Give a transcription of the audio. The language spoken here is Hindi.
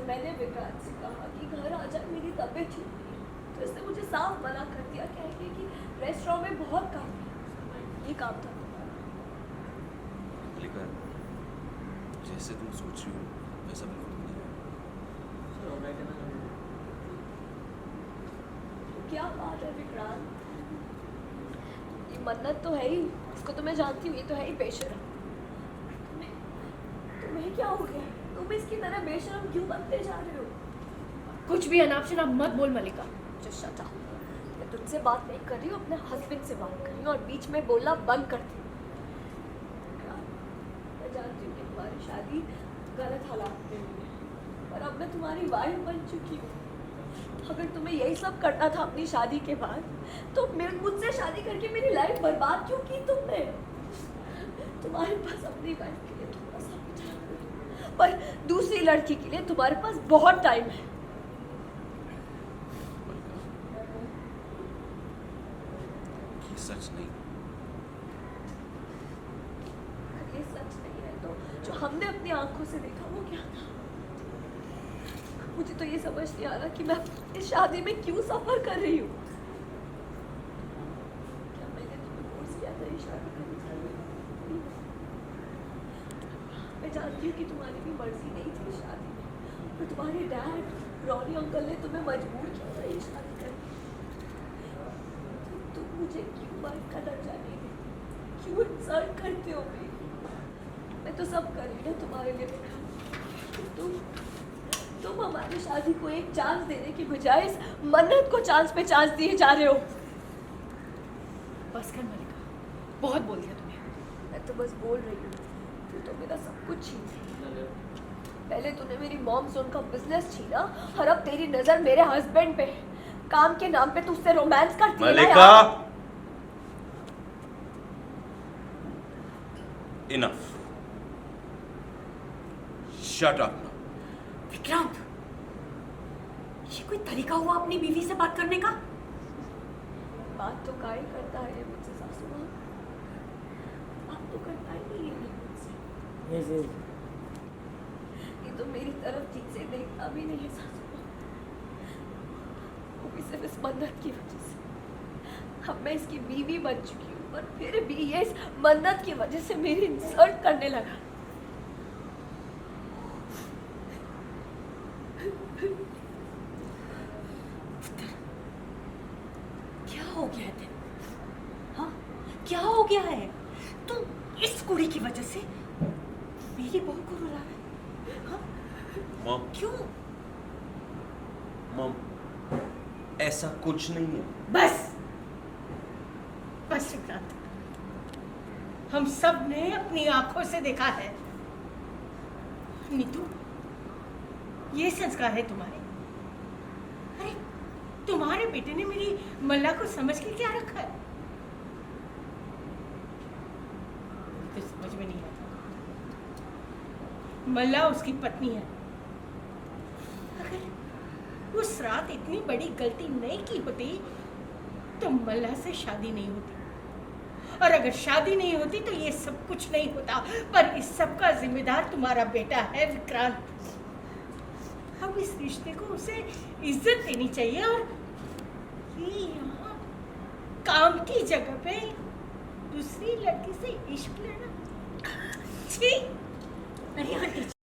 मैंने विक्रांत से कहा कि घर आ जाए, मेरी तबीयत ठीक नहीं है, तो इसने मुझे साफ मना कर दिया, कहेंगे कि रेस्टोरेंट में बहुत काम है। ये काम था। मल्लिका, जैसे तुम सोच रही हो वैसा बिल्कुल नहीं है। क्या बात है विक्रांत, ये मन्नत तो है ही, इसको तो मैं जानती हूँ, ये तो है ही बेशरम। तुम्हें क्या हो गया? तुम इसकी तरह बेशरम क्यों बनते जा रहे हो? कुछ भी अनाप शनाप मत बोल मल्लिका। Just shut up. मैं तुझसे बात नहीं कर रही हूँ, अपने हस्बैंड से बात कर रही हूँ, और बीच में बोलना बंद कर दी। मैं जानती हूँ कि तुम्हारी शादी गलत हालात में हुई है, पर अब मैं तुम्हारी वाइफ बन चुकी हूँ। अगर तुम्हें यही सब करना था अपनी शादी के बाद, तो मुझसे शादी करके मेरी लाइफ बर्बाद क्यों की तुमने? तुम्हारे पास अपनी वाइफ के लिए थोड़ा सा विचार करो, पर दूसरी लड़की के लिए तुम्हारे पास बहुत टाइम है। ये सच नहीं। ये सच नहीं है तो जो हमने अपनी आंखों से देखा वो क्या था? मुझे तो ये समझ नहीं आ रहा कि मैं इस शादी में क्यों सफर कर रही हूँ। क्या मैंने तुम्हें फोर्स किया था ये शादी करने के लिए? मैं जानती हूँ कि तुम्हारी भी मर्जी नहीं थी इस शादी में, पर तुम्हारे डैड रॉनी अंकल ने तुम्हें मजबूर किया था ये शादी करने। तुम मुझे क्यों वाइफ का दर्जा नहीं देती? क्यों इंसल्ट करते हो मेरी? मैं तो सब कर रही हूँ तुम्हारे लिए बेटा। तुम हमारी शादी को एक चांस देने की बजाय इस मन्नत को चांस पे चांस दिए जा रहे हो। बस कर मल्लिका, बहुत बोल दिया तुमने। मैं तो बस बोल रही हूँ, तू तो मेरा सब कुछ छीन लिया। पहले तूने मेरी मॉम से उनका बिजनेस छीना, और अब तेरी नजर मेरे हस्बैंड पे है। काम के नाम पे तू उससे रोमांस करती है ना मल्लिका, यार। Enough, shut up. विक्रांत, ये कोई तरीका हुआ अपनी बीवी से बात करने का? बात तो का ही करता है मुझसे सासू माँ, बात तो करता ही नहीं है मुझसे। ये तो मेरी तरफ ठीक से देखता भी नहीं है सासू माँ, वो भी सिर्फ इस मन्नत की वजह से। अब मैं इसकी बीवी बन चुकी हूँ, पर फिर भी ये इस मन्नत की वजह से मेरी इंसल्ट करने लगा। क्या हो गया है तेरे? हाँ, क्या हो गया है? तू इस कुड़ी की वजह से मेरी बहू को रुला रहा है? हाँ? मॉम, क्यों? मॉम, ऐसा कुछ नहीं है। बस बस विक्रांत, हम सब ने अपनी आंखों से देखा है। नीतू, ये संस्कार है तुम्हारे? अरे तुम्हारे बेटे ने मेरी मल्ला को समझ के क्या रखा है? तो समझ में नहीं आता। मल्ला उसकी पत्नी है। अगर उस रात इतनी बड़ी गलती नहीं की होती तो मल्ला से शादी नहीं होती, और अगर शादी नहीं होती तो ये सब कुछ नहीं होता। पर इस सब का जिम्मेदार तुम्हारा बेटा है विक्रांत। अब इस रिश्ते को उसे इज्जत देनी चाहिए, और ये यहाँ काम की जगह पे दूसरी लड़की से इश्क लेना, छी! नहीं आंटी।